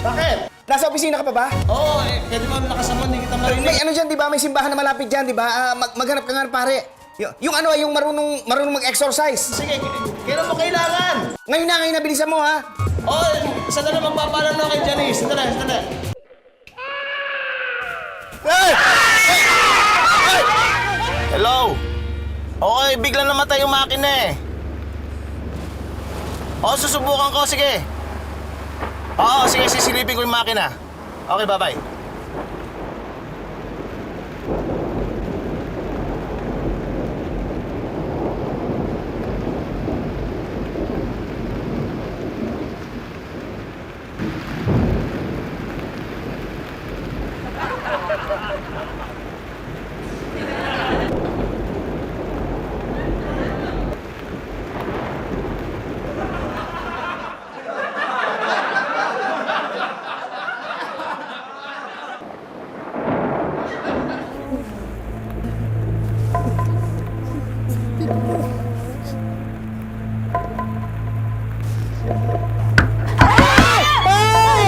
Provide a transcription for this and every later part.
Bakit? Nasa opisina ka pa ba? Oo, pwede mo nakasamon, hindi kita marinig. May ano dyan, di ba? May simbahan na malapit dyan, di ba? Maghanap ka nga, pare. Yung ano, yung marunong mag-exercise. Sige, kailan mo kailangan? Ngayon na, bilisan mo, ha? Oo, sandali magpapaalam na kay Janice. Sandali. Hey! Hello? Okay, biglang namatay yung makina eh. Oo, susubukan ko, sige. Oo, sige, sisilipin ko yung makina. Okay, bye-bye.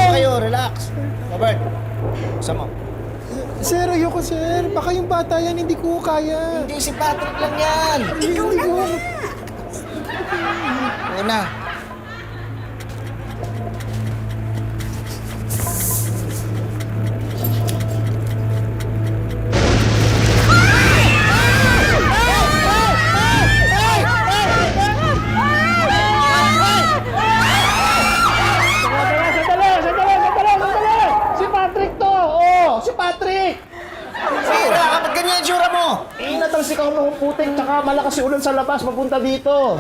Kayo, relax. Robert, gusto mo? Sir, ayoko sir. Baka yung bata yan, hindi ko kaya. Hindi, si Patrick lang yan. Ikaw na nga. Oo na. Sandali! Si Patrick to! Oo, si Patrick! Sira, kapag ganyan ang tsura mo. Natalsik ako ng putik, tsaka malakas si ulan sa labas, mapunta dito.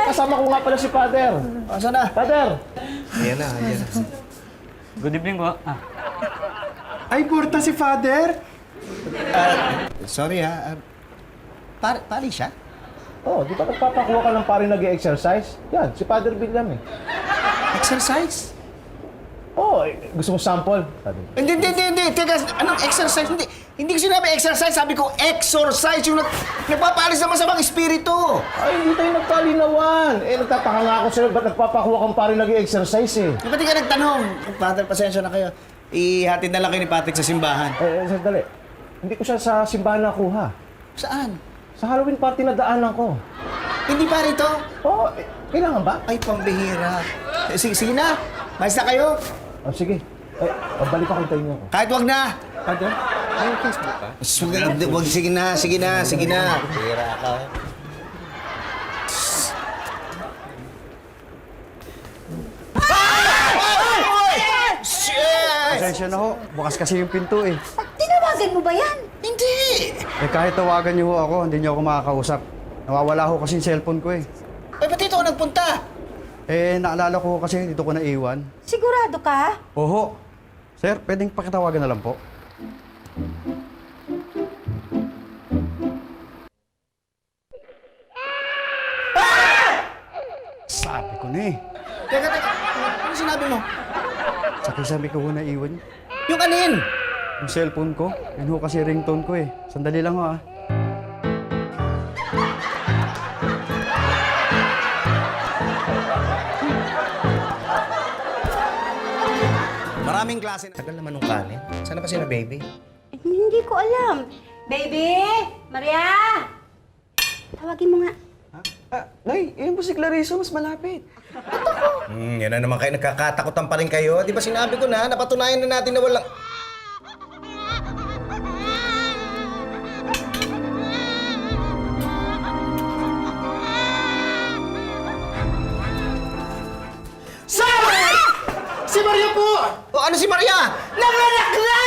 Kasama ko nga pala si Father. Asa na? Father! Ayan na. Good evening po. Ay, porta si Father? Sorry, ha. Pari siya? Oh, di ba nagpapakuha ka ng pare nag-exercise? Yan, si Father William eh. Exercise? Oh, gusto mo sample? Sabi. Hindi. Teka, anong exercise? Hindi ko sinabi exercise, sabi ko exorcise. Yung nagpapaalis ng masamang espiritu. Ay, hindi tayo nagkalinawan. Nagtataka nga ako sa'yo, ba't nagpapakuha kang pare nag-exercise eh? Ba't di ka nagtanong? Father, pasensya na kayo. Ihatid na lang kayo ni Patrick sa simbahan. Sandali. Hindi ko siya sa simbahan nakuha. Saan? Sa Halloween party na daanan ko. Hindi pa rito? Oh, kailangan ba? Ay, pambihira. Sige na. Mais na kayo. Oh, sige. Pabalik ako, hintayin niyo ako. Kahit wag na. Father, may Facebook ka? Wag, sige na. Bihira ka. Shit! Pasensya na ho. Bukas kasi yung pinto eh. Tinawagan mo ba yan? Hindi! Kahit tawagan niyo ho ako, hindi niyo ako makakausap. Nawawala ho kasi yung cellphone ko eh. Ba't dito ako nagpunta? Naalala ko kasi dito ko naiwan. Sigurado ka? Oho. Sir, pwedeng pakitawagan na lang po. Sabi ko na eh. Teka. Ano sinabi mo? Sabi ko ho naiwan. Yung kanin! Yung cellphone ko, yun ho kasi ringtone ko eh. Sandali lang ho ah. Maraming klase. Tagal naman nung kanin. Sana pa sila, baby? Hindi ko alam. Baby! Maria! Tawagin mo nga. Nay, yun po si Clarice, mas malapit. Yan na naman kayo. Nagkakatakutan pa rin kayo. Di ba sinabi ko na, napatunayan na natin na walang... Si Maria po! O ano si Maria? Nanganak na!